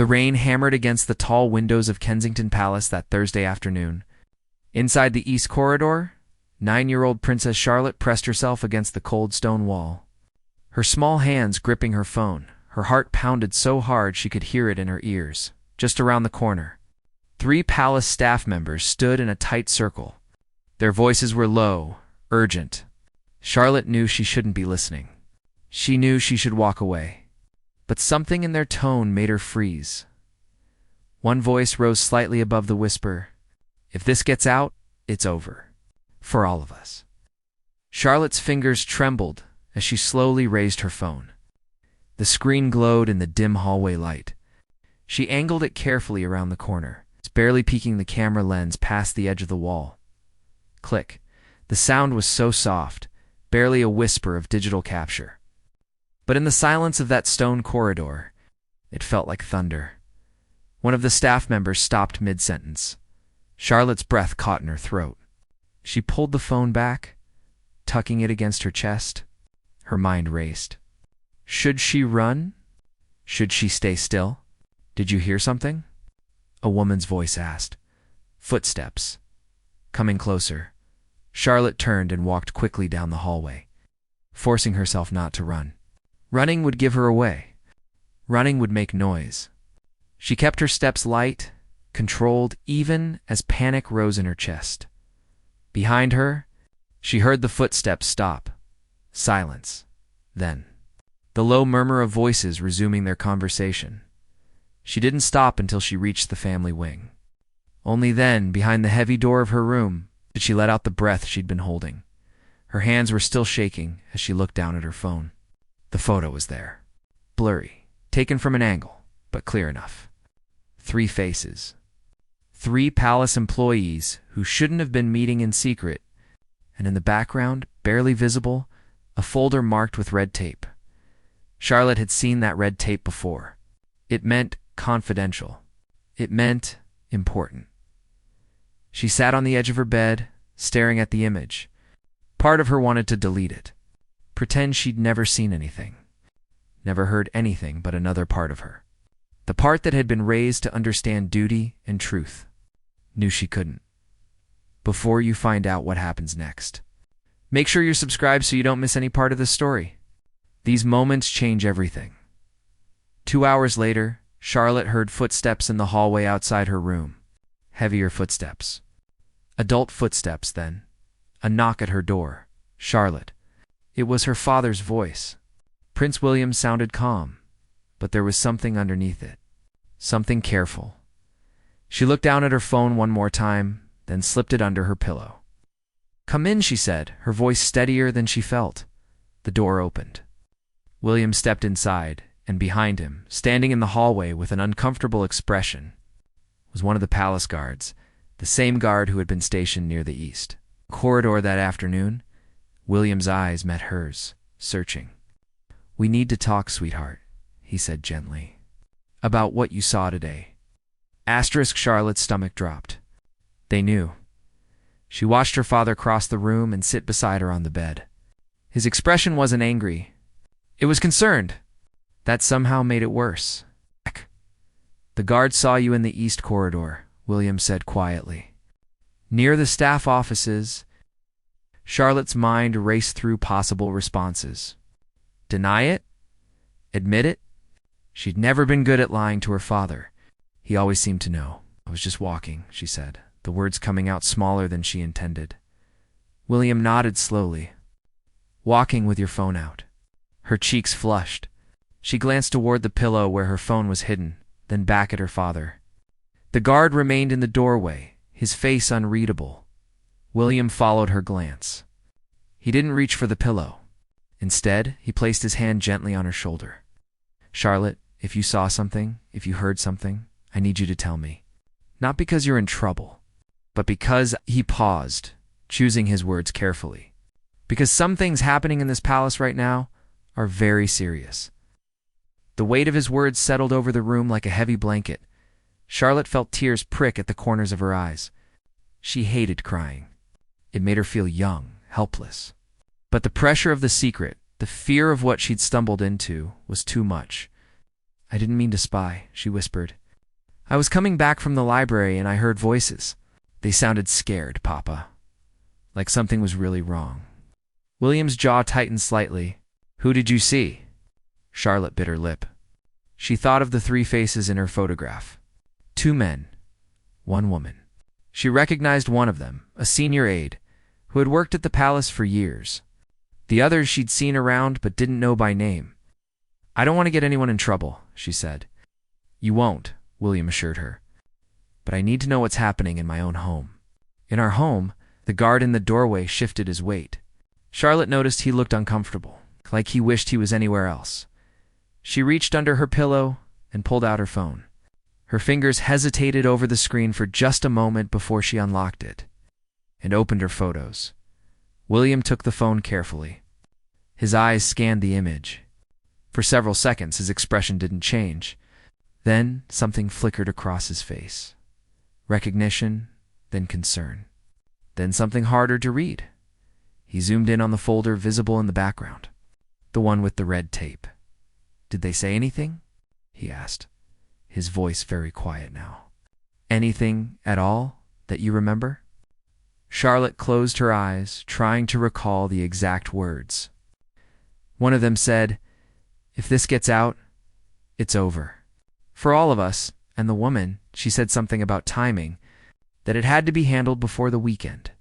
The rain hammered against the tall windows of Kensington Palace that Thursday afternoon. Inside the East Corridor, 9-year-old Princess Charlotte pressed herself against the cold stone wall. Her small hands gripping her phone, her heart pounded so hard she could hear it in her ears. Just around the corner, 3 palace staff members stood in a tight circle. Their voices were low, urgent. Charlotte knew she shouldn't be listening. She knew she should walk away. But something in their tone made her freeze. One voice rose slightly above the whisper, "If this gets out, it's over. For all of us." Charlotte's fingers trembled as she slowly raised her phone. The screen glowed in the dim hallway light. She angled it carefully around the corner, barely peeking the camera lens past the edge of the wall. Click. The sound was so soft, barely a whisper of digital capture. But in the silence of that stone corridor, it felt like thunder. One of the staff members stopped mid-sentence. Charlotte's breath caught in her throat. She pulled the phone back, tucking it against her chest. Her mind raced. Should she run? Should she stay still? "Did you hear something?" a woman's voice asked. Footsteps. Coming closer. Charlotte turned and walked quickly down the hallway, forcing herself not to run. Running would give her away. Running would make noise. She kept her steps light, controlled even as panic rose in her chest. Behind her, she heard the footsteps stop. Silence. Then, the low murmur of voices resuming their conversation. She didn't stop until she reached the family wing. Only then, behind the heavy door of her room, did she let out the breath she'd been holding. Her hands were still shaking as she looked down at her phone. The photo was there. Blurry, taken from an angle, but clear enough. 3 faces. 3 palace employees who shouldn't have been meeting in secret, and in the background, barely visible, a folder marked with red tape. Charlotte had seen that red tape before. It meant confidential. It meant important. She sat on the edge of her bed, staring at the image. Part of her wanted to delete it. Pretend she'd never seen anything. Never heard anything but another part of her. The part that had been raised to understand duty and truth. Knew she couldn't. Before you find out what happens next. Make sure you're subscribed so you don't miss any part of the story. These moments change everything. 2 hours later, Charlotte heard footsteps in the hallway outside her room. Heavier footsteps. Adult footsteps, then. A knock at her door. Charlotte. It was her father's voice. Prince William sounded calm, but there was something underneath it. Something careful. She looked down at her phone one more time, then slipped it under her pillow. "Come in," she said, her voice steadier than she felt. The door opened. William stepped inside, and behind him, standing in the hallway with an uncomfortable expression, was one of the palace guards, the same guard who had been stationed near the east corridor that afternoon. William's eyes met hers, searching. "We need to talk, sweetheart," he said gently. "About what you saw today." Charlotte's stomach dropped. They knew. She watched her father cross the room and sit beside her on the bed. His expression wasn't angry. It was concerned. That somehow made it worse. "The guard saw you in the East Corridor," William said quietly. "Near the staff offices." Charlotte's mind raced through possible responses. Deny it? Admit it? She'd never been good at lying to her father. He always seemed to know. "I was just walking," she said, the words coming out smaller than she intended. William nodded slowly. "Walking with your phone out." Her cheeks flushed. She glanced toward the pillow where her phone was hidden, then back at her father. The guard remained in the doorway, his face unreadable. William followed her glance. He didn't reach for the pillow. Instead, he placed his hand gently on her shoulder. "Charlotte, if you saw something, if you heard something, I need you to tell me. Not because you're in trouble, but because—" He paused, choosing his words carefully. "Because some things happening in this palace right now are very serious." The weight of his words settled over the room like a heavy blanket. Charlotte felt tears prick at the corners of her eyes. She hated crying. It made her feel young, helpless. But the pressure of the secret, the fear of what she'd stumbled into, was too much. I didn't mean to spy, she whispered. I was coming back from the library and I heard voices. They sounded scared, Papa. Like something was really wrong. William's jaw tightened slightly. Who did you see? Charlotte bit her lip. She thought of the three faces in her photograph. 2 men, 1 woman. She recognized one of them, a senior aide, who had worked at the palace for years. The others she'd seen around but didn't know by name. I don't want to get anyone in trouble, she said. You won't, William assured her. But I need to know what's happening in my own home. In our home, the guard in the doorway shifted his weight. Charlotte noticed he looked uncomfortable, like he wished he was anywhere else. She reached under her pillow and pulled out her phone. Her fingers hesitated over the screen for just a moment before she unlocked it and opened her photos. William took the phone carefully. His eyes scanned the image. For several seconds, his expression didn't change. Then something flickered across his face. Recognition, then concern. Then something harder to read. He zoomed in on the folder visible in the background, the one with the red tape. Did they say anything? He asked, his voice very quiet now. Anything at all that you remember? Charlotte closed her eyes, trying to recall the exact words. One of them said, "If this gets out, it's over." For all of us, and the woman, she said something about timing, that it had to be handled before the weekend.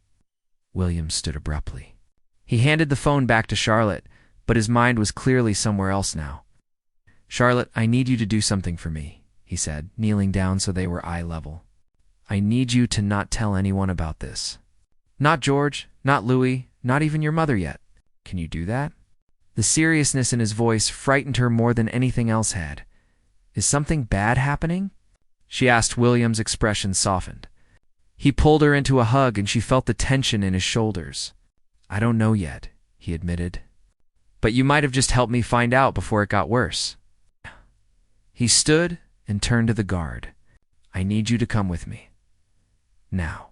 William stood abruptly. He handed the phone back to Charlotte, but his mind was clearly somewhere else now. Charlotte, I need you to do something for me, he said, kneeling down so they were eye level. I need you to not tell anyone about this. Not George, not Louis, not even your mother yet. Can you do that? The seriousness in his voice frightened her more than anything else had. Is something bad happening? She asked. William's expression softened. He pulled her into a hug and she felt the tension in his shoulders. I don't know yet, he admitted. But you might have just helped me find out before it got worse. He stood and turned to the guard. I need you to come with me. Now.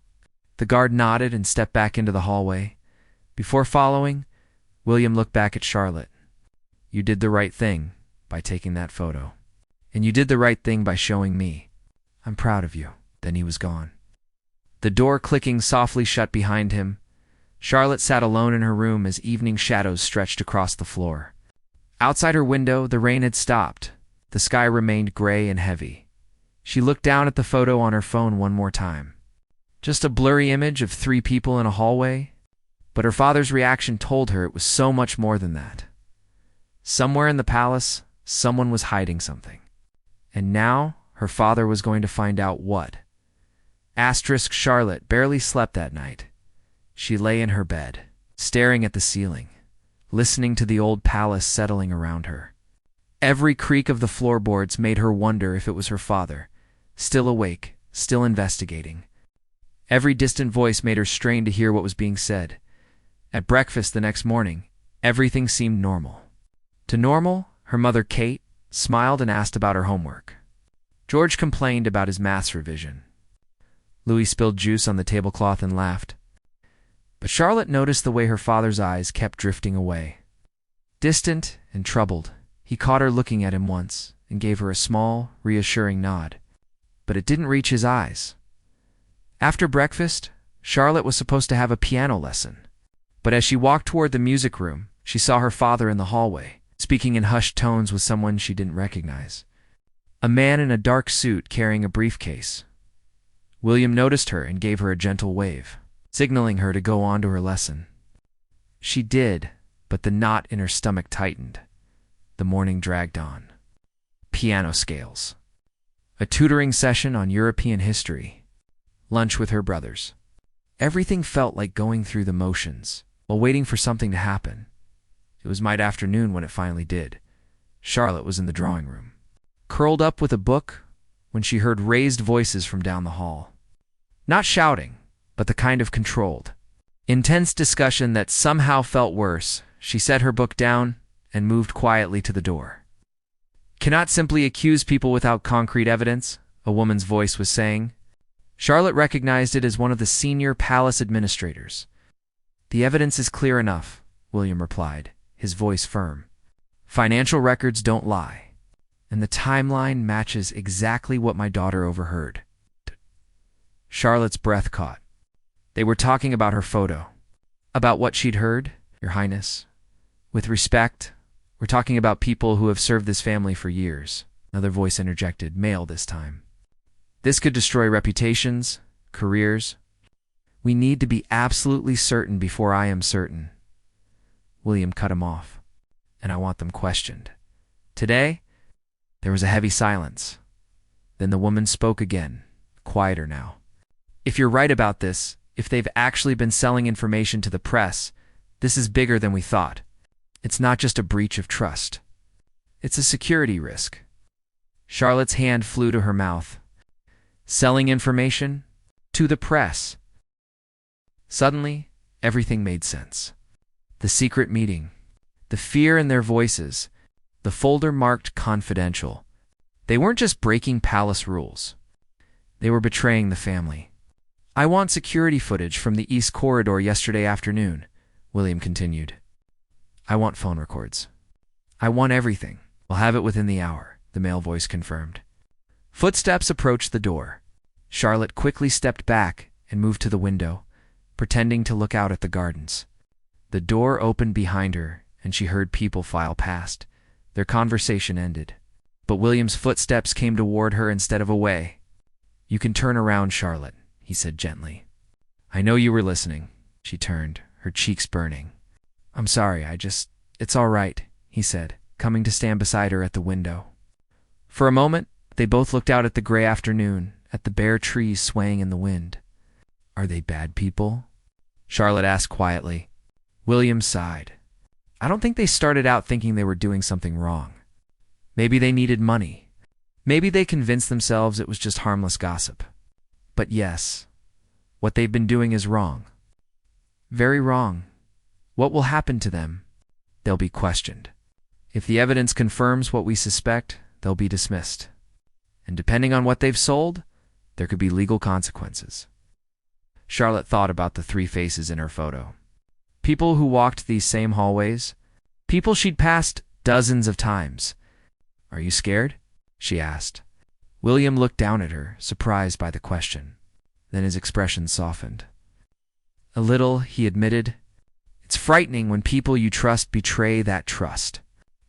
The guard nodded and stepped back into the hallway. Before following, William looked back at Charlotte. You did the right thing by taking that photo. And you did the right thing by showing me. I'm proud of you. Then he was gone. The door clicking softly shut behind him. Charlotte sat alone in her room as evening shadows stretched across the floor. Outside her window, the rain had stopped. The sky remained gray and heavy. She looked down at the photo on her phone one more time. Just a blurry image of 3 people in a hallway, but her father's reaction told her it was so much more than that. Somewhere in the palace, someone was hiding something. And now, her father was going to find out what. Charlotte barely slept that night. She lay in her bed, staring at the ceiling, listening to the old palace settling around her. Every creak of the floorboards made her wonder if it was her father, still awake, still investigating. Every distant voice made her strain to hear what was being said. At breakfast the next morning, everything seemed normal. To normal, her mother, Kate, smiled and asked about her homework. George complained about his maths revision. Louis spilled juice on the tablecloth and laughed. But Charlotte noticed the way her father's eyes kept drifting away. Distant and troubled, he caught her looking at him once and gave her a small, reassuring nod. But it didn't reach his eyes. After breakfast, Charlotte was supposed to have a piano lesson. But as she walked toward the music room, she saw her father in the hallway, speaking in hushed tones with someone she didn't recognize. A man in a dark suit carrying a briefcase. William noticed her and gave her a gentle wave, signaling her to go on to her lesson. She did, but the knot in her stomach tightened. The morning dragged on. Piano scales. A tutoring session on European history. Lunch with her brothers. Everything felt like going through the motions, while waiting for something to happen. It was mid-afternoon when it finally did. Charlotte was in the drawing room, curled up with a book, when she heard raised voices from down the hall. Not shouting, but the kind of controlled, intense discussion that somehow felt worse. She set her book down and moved quietly to the door. Cannot simply accuse people without concrete evidence, a woman's voice was saying. Charlotte recognized it as one of the senior palace administrators. The evidence is clear enough, William replied, his voice firm. Financial records don't lie. And the timeline matches exactly what my daughter overheard. Charlotte's breath caught. They were talking about her photo. About what she'd heard, Your Highness. With respect, we're talking about people who have served this family for years. Another voice interjected, male this time. This could destroy reputations, careers. We need to be absolutely certain before I am certain. William cut him off. And I want them questioned. Today, there was a heavy silence. Then the woman spoke again, quieter now. If you're right about this, if they've actually been selling information to the press, this is bigger than we thought. It's not just a breach of trust. It's a security risk. Charlotte's hand flew to her mouth. Selling information? To the press. Suddenly, everything made sense. The secret meeting, the fear in their voices, the folder marked confidential. They weren't just breaking palace rules. They were betraying the family. I want security footage from the East Corridor yesterday afternoon, William continued. I want phone records. I want everything. We'll have it within the hour, the male voice confirmed. Footsteps approached the door. Charlotte quickly stepped back and moved to the window, pretending to look out at the gardens. The door opened behind her, and she heard people file past. Their conversation ended. But William's footsteps came toward her instead of away. You can turn around, Charlotte, he said gently. I know you were listening. She turned, her cheeks burning. I'm sorry, it's all right, he said, coming to stand beside her at the window. For a moment, they both looked out at the gray afternoon, at the bare trees swaying in the wind. Are they bad people? Charlotte asked quietly. William sighed. I don't think they started out thinking they were doing something wrong. Maybe they needed money. Maybe they convinced themselves it was just harmless gossip. But yes, what they've been doing is wrong. Very wrong. What will happen to them? They'll be questioned. If the evidence confirms what we suspect, they'll be dismissed. And depending on what they've sold, there could be legal consequences. Charlotte thought about the three faces in her photo. People who walked these same hallways. People she'd passed dozens of times. Are you scared? She asked. William looked down at her, surprised by the question. Then his expression softened. A little, he admitted. It's frightening when people you trust betray that trust.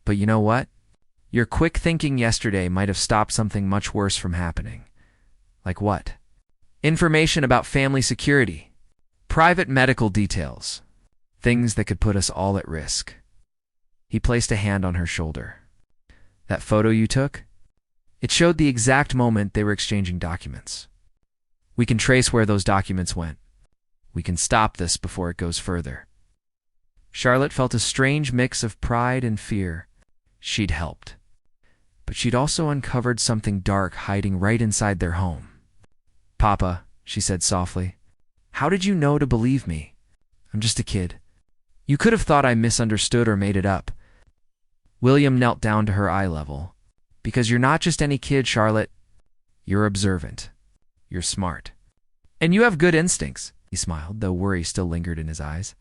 But you know what? Your quick thinking yesterday might have stopped something much worse from happening. Like what? Information about family security. Private medical details. Things that could put us all at risk. He placed a hand on her shoulder. That photo you took? It showed the exact moment they were exchanging documents. We can trace where those documents went. We can stop this before it goes further. Charlotte felt a strange mix of pride and fear. She'd helped. But she'd also uncovered something dark hiding right inside their home. Papa, she said softly, how did you know to believe me? I'm just a kid. You could have thought I misunderstood or made it up. William knelt down to her eye level. Because you're not just any kid, Charlotte. You're observant. You're smart. And you have good instincts, he smiled, though worry still lingered in his eyes.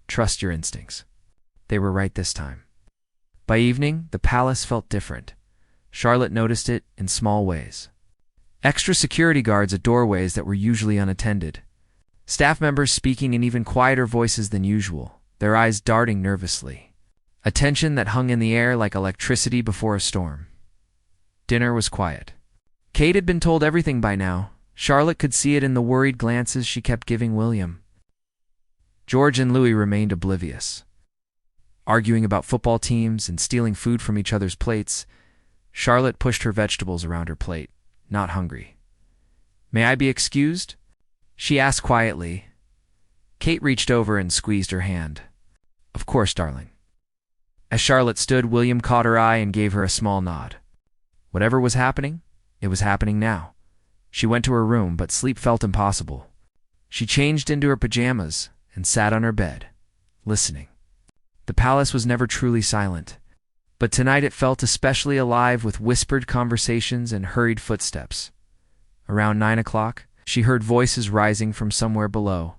Trust your instincts. They were right this time. By evening, the palace felt different. Charlotte noticed it in small ways. Extra security guards at doorways that were usually unattended. Staff members speaking in even quieter voices than usual, their eyes darting nervously. A tension that hung in the air like electricity before a storm. Dinner was quiet. Kate had been told everything by now. Charlotte could see it in the worried glances she kept giving William. George and Louis remained oblivious. Arguing about football teams and stealing food from each other's plates, Charlotte pushed her vegetables around her plate, not hungry. May I be excused? She asked quietly. Kate reached over and squeezed her hand. Of course, darling. As Charlotte stood, William caught her eye and gave her a small nod. Whatever was happening, it was happening now. She went to her room, but sleep felt impossible. She changed into her pajamas and sat on her bed, listening. The palace was never truly silent, but tonight it felt especially alive with whispered conversations and hurried footsteps. Around 9 o'clock, she heard voices rising from somewhere below.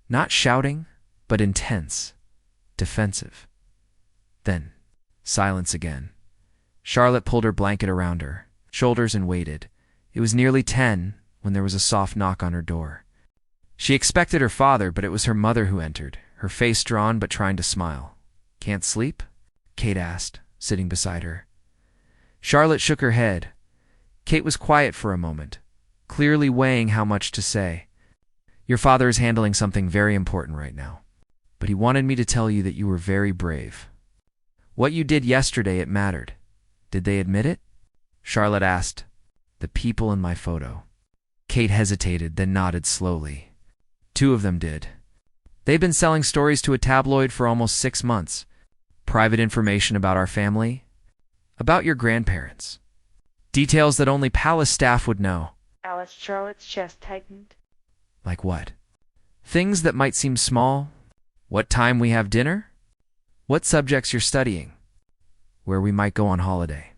Not shouting, but intense, defensive. Then, silence again. Charlotte pulled her blanket around her shoulders and waited. It was nearly 10 when there was a soft knock on her door. She expected her father, but it was her mother who entered, her face drawn but trying to smile. "Can't sleep?" Kate asked, sitting beside her. Charlotte shook her head. Kate was quiet for a moment, clearly weighing how much to say. "Your father is handling something very important right now, but he wanted me to tell you that you were very brave. What you did yesterday, it mattered. Did they admit it?" Charlotte asked. "The people in my photo." Kate hesitated, then nodded slowly. "Two of them did. They've been selling stories to a tabloid for almost 6 months. Private information about our family, about your grandparents. Details that only palace staff would know." Charlotte's chest tightened. "Like what?" "Things that might seem small. What time we have dinner? What subjects you're studying? Where we might go on holiday."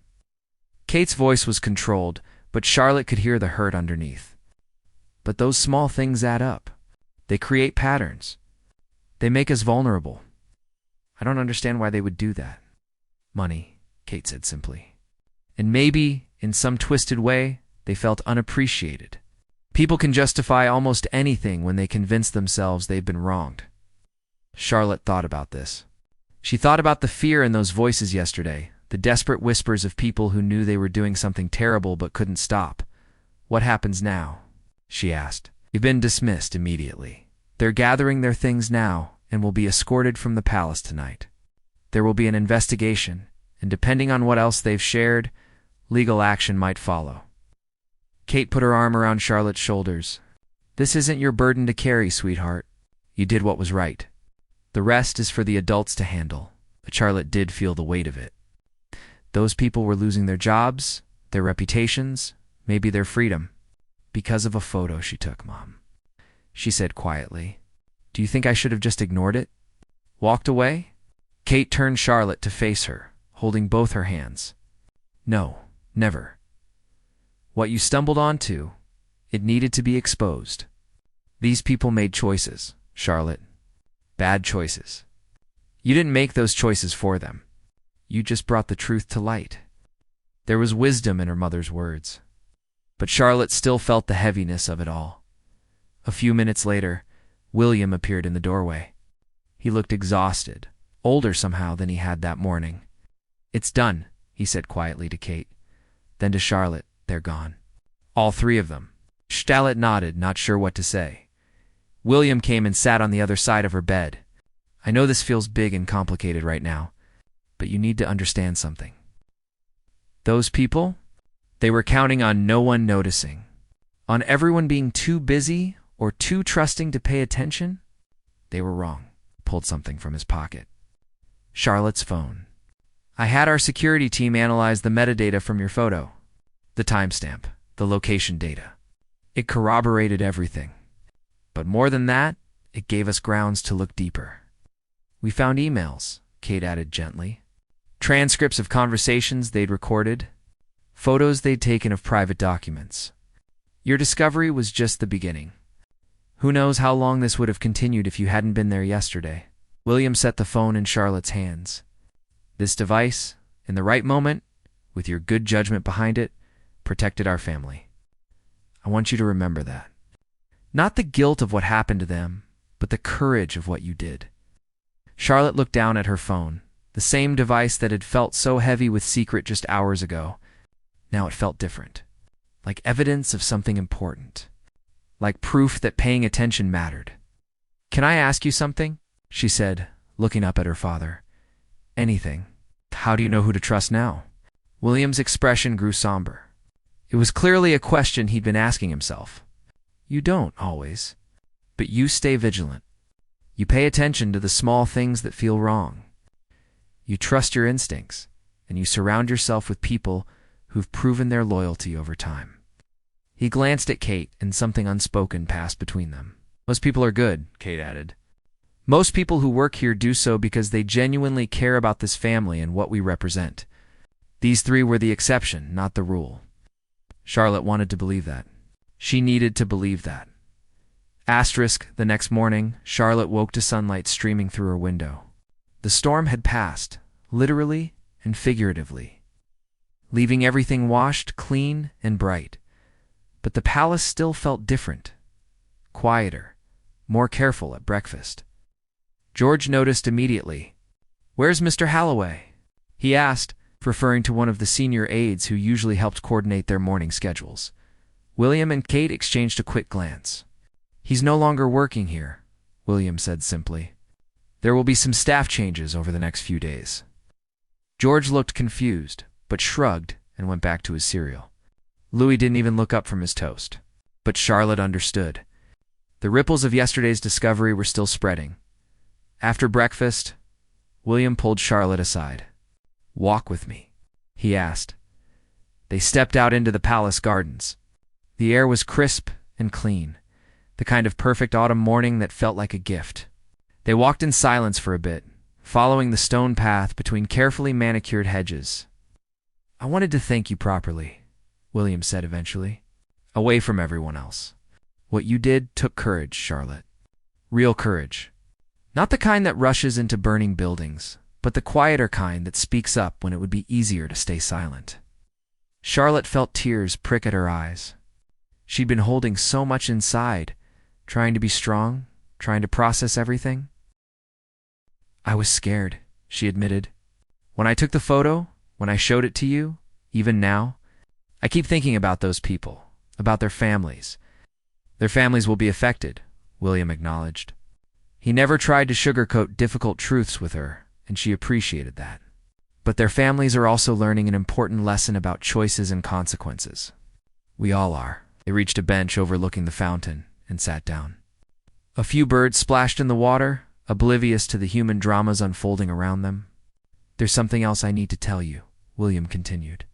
Kate's voice was controlled, but Charlotte could hear the hurt underneath. "But those small things add up. They create patterns. They make us vulnerable. I don't understand why they would do that." "Money," Kate said simply. "And maybe, in some twisted way, they felt unappreciated. People can justify almost anything when they convince themselves they've been wronged." Charlotte thought about this. She thought about the fear in those voices yesterday, the desperate whispers of people who knew they were doing something terrible but couldn't stop. "What happens now?" she asked. "You've been dismissed immediately. They're gathering their things now and will be escorted from the palace tonight. There will be an investigation, and depending on what else they've shared, legal action might follow." Kate put her arm around Charlotte's shoulders. "This isn't your burden to carry, sweetheart. You did what was right. The rest is for the adults to handle." But Charlotte did feel the weight of it. Those people were losing their jobs, their reputations, maybe their freedom, because of a photo she took, Mom. She said quietly, "Do you think I should have just ignored it? Walked away?" Kate turned Charlotte to face her, holding both her hands. "No, never. What you stumbled onto, it needed to be exposed. These people made choices, Charlotte. Bad choices. You didn't make those choices for them. You just brought the truth to light." There was wisdom in her mother's words. But Charlotte still felt the heaviness of it all. A few minutes later, William appeared in the doorway. He looked exhausted, older somehow than he had that morning. "It's done," he said quietly to Kate. Then to Charlotte, "They're gone. All 3 of them." Charlotte nodded, not sure what to say. William came and sat on the other side of her bed. "I know this feels big and complicated right now, but you need to understand something. Those people, they were counting on no one noticing, on everyone being too busy or too trusting to pay attention. They were wrong." Pulled something from his pocket. "Charlotte's phone. I had our security team analyze the metadata from your photo, the timestamp, the location data. It corroborated everything. But more than that, it gave us grounds to look deeper. We found emails," Kate added gently, "transcripts of conversations they'd recorded, photos they'd taken of private documents. Your discovery was just the beginning. Who knows how long this would have continued if you hadn't been there yesterday." William set the phone in Charlotte's hands. "This device, in the right moment, with your good judgment behind it, protected our family. I want you to remember that. Not the guilt of what happened to them, but the courage of what you did." Charlotte looked down at her phone, the same device that had felt so heavy with secret just hours ago. Now it felt different, like evidence of something important, like proof that paying attention mattered. "Can I ask you something?" she said, looking up at her father. "Anything. How do you know who to trust now?" William's expression grew somber. It was clearly a question he'd been asking himself. "You don't, always. But you stay vigilant. You pay attention to the small things that feel wrong. You trust your instincts, and you surround yourself with people who've proven their loyalty over time." He glanced at Kate, and something unspoken passed between them. "Most people are good," Kate added. "Most people who work here do so because they genuinely care about this family and what we represent. These 3 were the exception, not the rule." Charlotte wanted to believe that. She needed to believe that. The next morning, Charlotte woke to sunlight streaming through her window. The storm had passed, literally and figuratively. leaving everything washed, clean, and bright. But the palace still felt different, quieter, more careful at breakfast. George noticed immediately. "Where's Mr. Halloway?" he asked, referring to one of the senior aides who usually helped coordinate their morning schedules. William and Kate exchanged a quick glance. "He's no longer working here," William said simply. "There will be some staff changes over the next few days." George looked confused, but shrugged and went back to his cereal. Louis didn't even look up from his toast. But Charlotte understood. The ripples of yesterday's discovery were still spreading. After breakfast, William pulled Charlotte aside. "Walk with me," he asked. They stepped out into the palace gardens. The air was crisp and clean, the kind of perfect autumn morning that felt like a gift. They walked in silence for a bit, following the stone path between carefully manicured hedges. "I wanted to thank you properly," William said eventually, away from everyone else. "What you did took courage, Charlotte. Real courage. Not the kind that rushes into burning buildings, but the quieter kind that speaks up when it would be easier to stay silent." Charlotte felt tears prick at her eyes. She'd been holding so much inside, trying to be strong, trying to process everything. "I was scared," she admitted. "When I took the photo, when I showed it to you, even now, I keep thinking about those people, about their families. Their families will be affected," William acknowledged. He never tried to sugarcoat difficult truths with her, and she appreciated that. But their families are also learning an important lesson about choices and consequences. We all are. They reached a bench overlooking the fountain and sat down. A few birds splashed in the water, oblivious to the human dramas unfolding around them. "There's something else I need to tell you," William continued.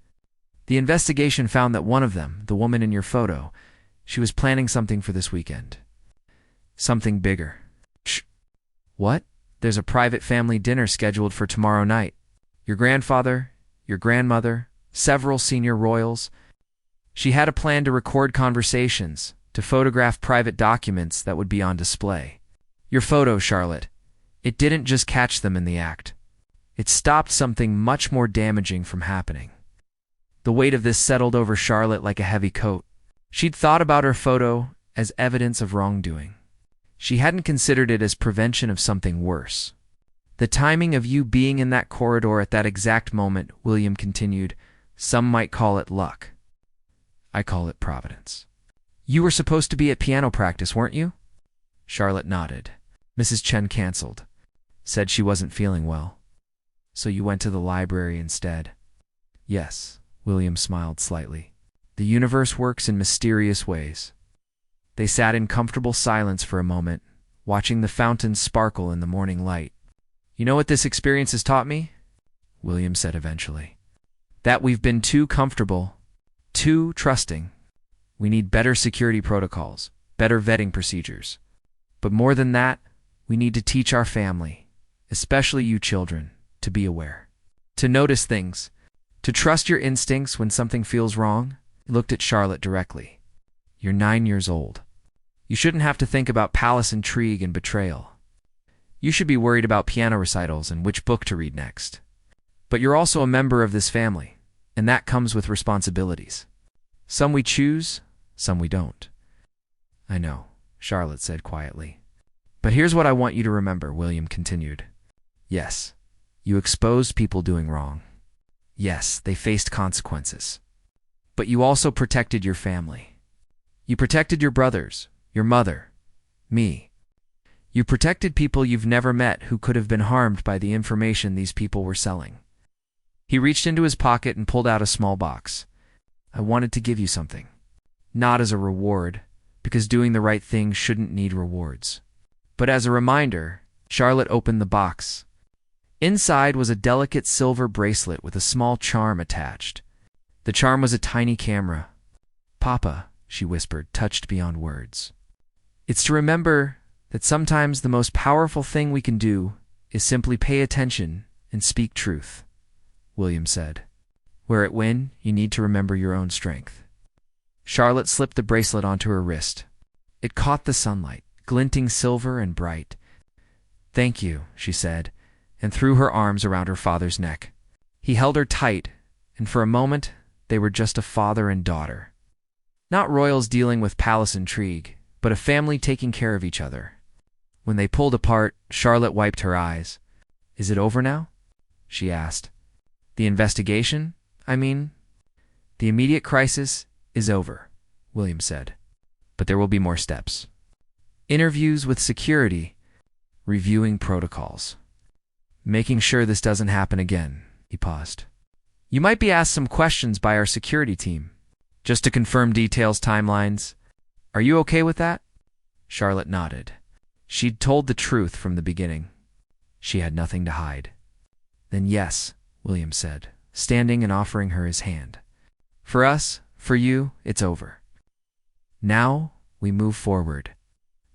"The investigation found that one of them, the woman in your photo, she was planning something for this weekend. Something bigger." "Shh. What?" "There's a private family dinner scheduled for tomorrow night. Your grandfather, your grandmother, several senior royals. She had a plan to record conversations, to photograph private documents that would be on display. Your photo, Charlotte, it didn't just catch them in the act. It stopped something much more damaging from happening." The weight of this settled over Charlotte like a heavy coat. She'd thought about her photo as evidence of wrongdoing. She hadn't considered it as prevention of something worse. "The timing of you being in that corridor at that exact moment," William continued, "some might call it luck. I call it providence. You were supposed to be at piano practice, weren't you?" Charlotte nodded. "Mrs. Chen canceled. Said she wasn't feeling well. So you went to the library instead." "Yes," William smiled slightly. "The universe works in mysterious ways." They sat in comfortable silence for a moment, watching the fountain sparkle in the morning light. "You know what this experience has taught me?" William said eventually. "That we've been too comfortable, too trusting. We need better security protocols, better vetting procedures. But more than that, we need to teach our family, especially you children, to be aware. To notice things, to trust your instincts when something feels wrong." He looked at Charlotte directly. "You're 9 years old. You shouldn't have to think about palace intrigue and betrayal. You should be worried about piano recitals and which book to read next. But you're also a member of this family, and that comes with responsibilities. Some we choose, some we don't." "I know," Charlotte said quietly. "But here's what I want you to remember," William continued. "Yes, you exposed people doing wrong. Yes, they faced consequences. But you also protected your family. You protected your brothers, your mother, me. You protected people you've never met who could have been harmed by the information these people were selling." He reached into his pocket and pulled out a small box. "I wanted to give you something. Not as a reward, because doing the right thing shouldn't need rewards. But as a reminder." Charlotte opened the box. Inside was a delicate silver bracelet with a small charm attached. The charm was a tiny camera. "Papa," she whispered, touched beyond words. "It's to remember that sometimes the most powerful thing we can do is simply pay attention and speak truth," William said. "Where it when, you need to remember your own strength." Charlotte slipped the bracelet onto her wrist. It caught the sunlight, glinting silver and bright. "Thank you," she said, and threw her arms around her father's neck. He held her tight, and for a moment, they were just a father and daughter. Not royals dealing with palace intrigue, but a family taking care of each other. When they pulled apart, Charlotte wiped her eyes. "Is it over now?" she asked. "The investigation, I mean?" "The immediate crisis is over," William said. "But there will be more steps. Interviews with security, reviewing protocols. Making sure this doesn't happen again." He paused. "You might be asked some questions by our security team, just to confirm details, timelines. Are you okay with that?" Charlotte nodded. She'd told the truth from the beginning. She had nothing to hide. "Then yes," William said, standing and offering her his hand. "For us, for you, it's over. Now we move forward."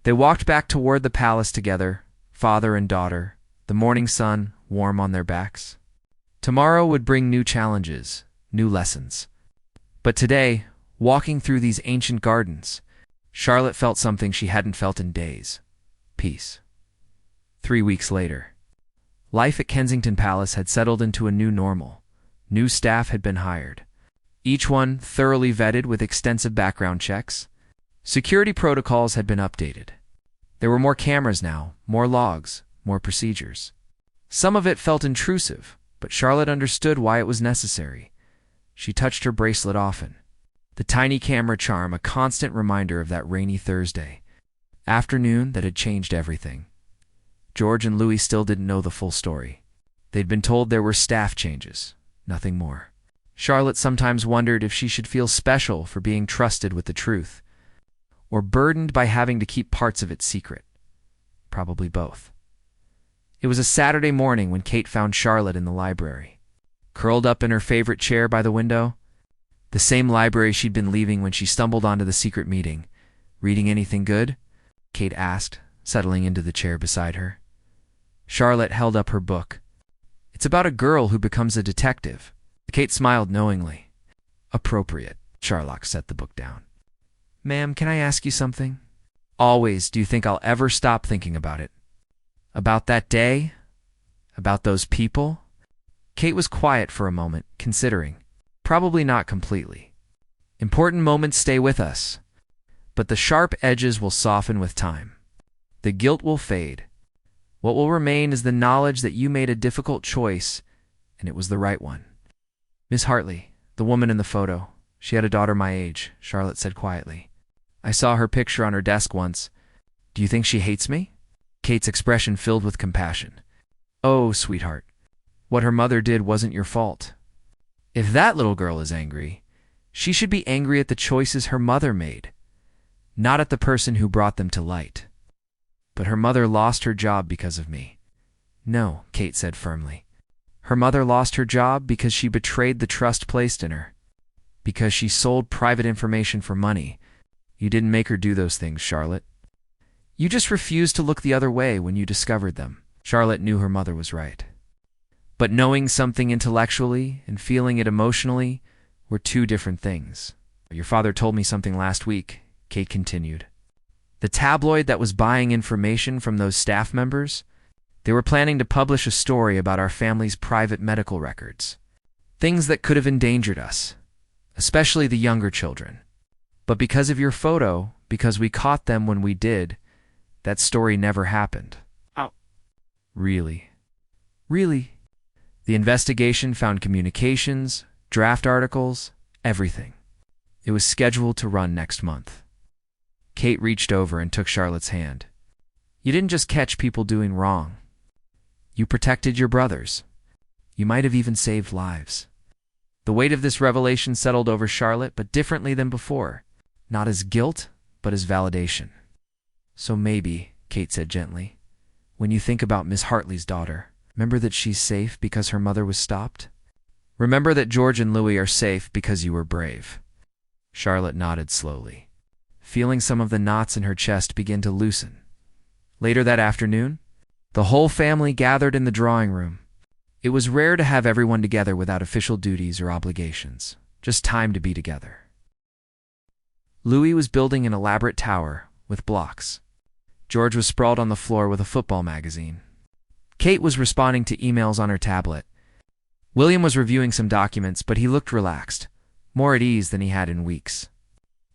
They walked back toward the palace together, father and daughter, the morning sun warm on their backs. Tomorrow would bring new challenges, new lessons. But today, walking through these ancient gardens, Charlotte felt something she hadn't felt in days: peace. 3 weeks later, life at Kensington Palace had settled into a new normal. New staff had been hired, each one thoroughly vetted with extensive background checks. Security protocols had been updated. There were more cameras now, more logs, more procedures. Some of it felt intrusive, but Charlotte understood why it was necessary. She touched her bracelet often. The tiny camera charm, a constant reminder of that rainy Thursday afternoon that had changed everything. George and Louis still didn't know the full story. They'd been told there were staff changes, nothing more. Charlotte sometimes wondered if she should feel special for being trusted with the truth, or burdened by having to keep parts of it secret. Probably both. It was a Saturday morning when Kate found Charlotte in the library, curled up in her favorite chair by the window, the same library she'd been leaving when she stumbled onto the secret meeting. "Reading anything good?" Kate asked, settling into the chair beside her. Charlotte held up her book. "It's about a girl who becomes a detective." Kate smiled knowingly. "Appropriate." Charlotte set the book down. "Ma'am, can I ask you something?" "Always. Do you think I'll ever stop thinking about it?" "About that day? About those people?" Kate was quiet for a moment, considering. Probably not completely. Important moments stay with us, but the sharp edges will soften with time. The guilt will fade. What will remain is the knowledge that you made a difficult choice, and it was the right one. "Miss Hartley, the woman in the photo, she had a daughter my age," Charlotte said quietly. "I saw her picture on her desk once. Do you think she hates me?" Kate's expression filled with compassion. "Oh, sweetheart, what her mother did wasn't your fault. If that little girl is angry, she should be angry at the choices her mother made, not at the person who brought them to light. But her mother lost her job because of me." "No," Kate said firmly. "Her mother lost her job because she betrayed the trust placed in her. Because she sold private information for money. You didn't make her do those things, Charlotte. You just refused to look the other way when you discovered them." Charlotte knew her mother was right. But knowing something intellectually and feeling it emotionally were two different things. "Your father told me something last week," Kate continued. "The tabloid that was buying information from those staff members, they were planning to publish a story about our family's private medical records. Things that could have endangered us, especially the younger children. But because of your photo, because we caught them when we did, that story never happened." Oh. "Really?" "Really. The investigation found communications, draft articles, everything. It was scheduled to run next month." Kate reached over and took Charlotte's hand. "You didn't just catch people doing wrong. You protected your brothers. You might have even saved lives." The weight of this revelation settled over Charlotte, but differently than before. Not as guilt, but as validation. "So maybe," Kate said gently, "when you think about Miss Hartley's daughter, remember that she's safe because her mother was stopped. Remember that George and Louis are safe because you were brave." Charlotte nodded slowly, feeling some of the knots in her chest begin to loosen. Later that afternoon, the whole family gathered in the drawing room. It was rare to have everyone together without official duties or obligations, just time to be together. Louis was building an elaborate tower with blocks. George was sprawled on the floor with a football magazine. Kate was responding to emails on her tablet. William was reviewing some documents, but he looked relaxed, more at ease than he had in weeks.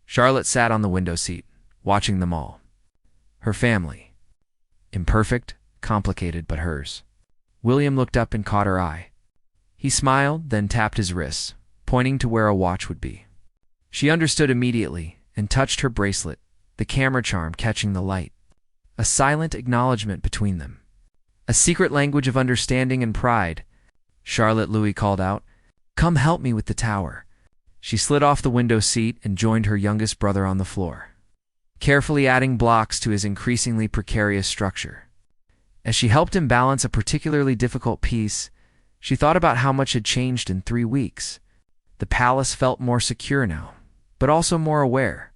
Charlotte sat on the window seat, watching them all. Her family. Imperfect, complicated, but hers. William looked up and caught her eye. He smiled, then tapped his wrists, pointing to where a watch would be. She understood immediately and touched her bracelet, the camera charm catching the light. A silent acknowledgement between them. A secret language of understanding and pride. Charlotte, Louis called out, "Come help me with the tower." She slid off the window seat and joined her youngest brother on the floor, carefully adding blocks to his increasingly precarious structure. As she helped him balance a particularly difficult piece, she thought about how much had changed in 3 weeks. The palace felt more secure now, but also more aware.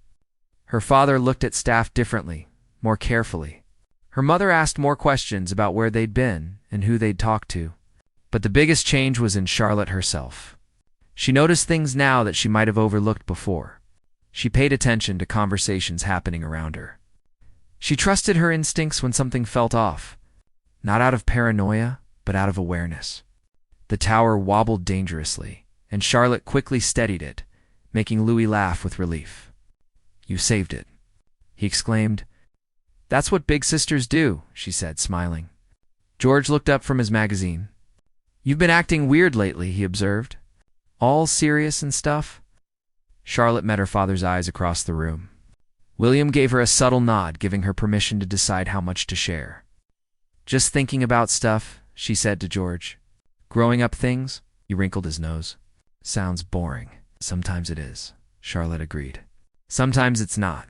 Her father looked at staff differently, more carefully. Her mother asked more questions about where they'd been and who they'd talked to. But the biggest change was in Charlotte herself. She noticed things now that she might have overlooked before. She paid attention to conversations happening around her. She trusted her instincts when something felt off, not out of paranoia, but out of awareness. The tower wobbled dangerously, and Charlotte quickly steadied it, making Louis laugh with relief. "You saved it," he exclaimed. "That's what big sisters do," she said, smiling. George looked up from his magazine. "You've been acting weird lately," he observed. "All serious and stuff?" Charlotte met her father's eyes across the room. William gave her a subtle nod, giving her permission to decide how much to share. "Just thinking about stuff," she said to George. "Growing up things?" He wrinkled his nose. "Sounds boring." "Sometimes it is," Charlotte agreed. "Sometimes it's not."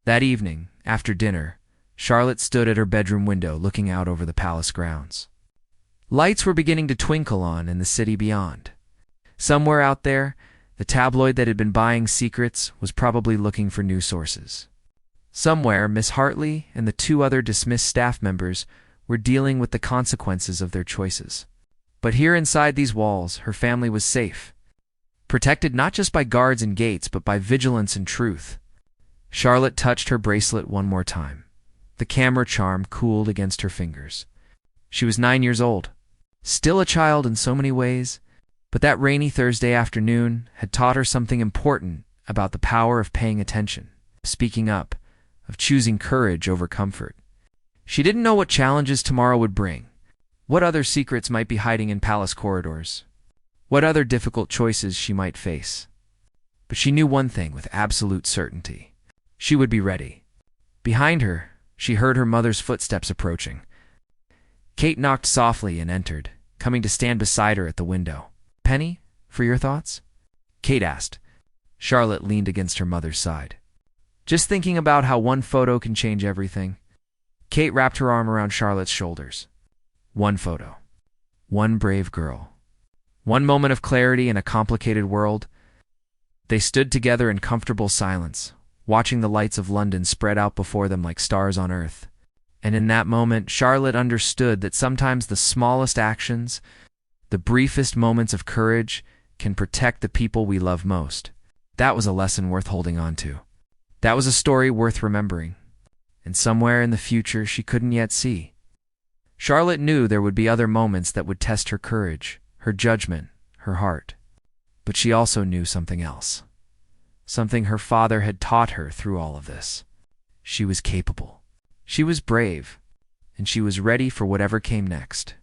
That evening, after dinner, Charlotte stood at her bedroom window looking out over the palace grounds. Lights were beginning to twinkle on in the city beyond. Somewhere out there, the tabloid that had been buying secrets was probably looking for new sources. Somewhere, Miss Hartley and the 2 other dismissed staff members were dealing with the consequences of their choices. But here inside these walls, her family was safe, protected not just by guards and gates, but by vigilance and truth. Charlotte touched her bracelet one more time. The camera charm cooled against her fingers. She was 9 years old, still a child in so many ways, but that rainy Thursday afternoon had taught her something important about the power of paying attention, of speaking up, of choosing courage over comfort. She didn't know what challenges tomorrow would bring, what other secrets might be hiding in palace corridors, what other difficult choices she might face. But she knew one thing with absolute certainty. She would be ready. Behind her, she heard her mother's footsteps approaching. Kate knocked softly and entered, coming to stand beside her at the window. "Penny, for your thoughts?" Kate asked. Charlotte leaned against her mother's side. "Just thinking about how one photo can change everything." Kate wrapped her arm around Charlotte's shoulders. One photo. One brave girl. One moment of clarity in a complicated world. They stood together in comfortable silence, watching the lights of London spread out before them like stars on earth. And in that moment, Charlotte understood that sometimes the smallest actions, the briefest moments of courage, can protect the people we love most. That was a lesson worth holding on to. That was a story worth remembering. And somewhere in the future she couldn't yet see. Charlotte knew there would be other moments that would test her courage, her judgment, her heart. But she also knew something else. Something her father had taught her through all of this. She was capable. She was brave. And she was ready for whatever came next.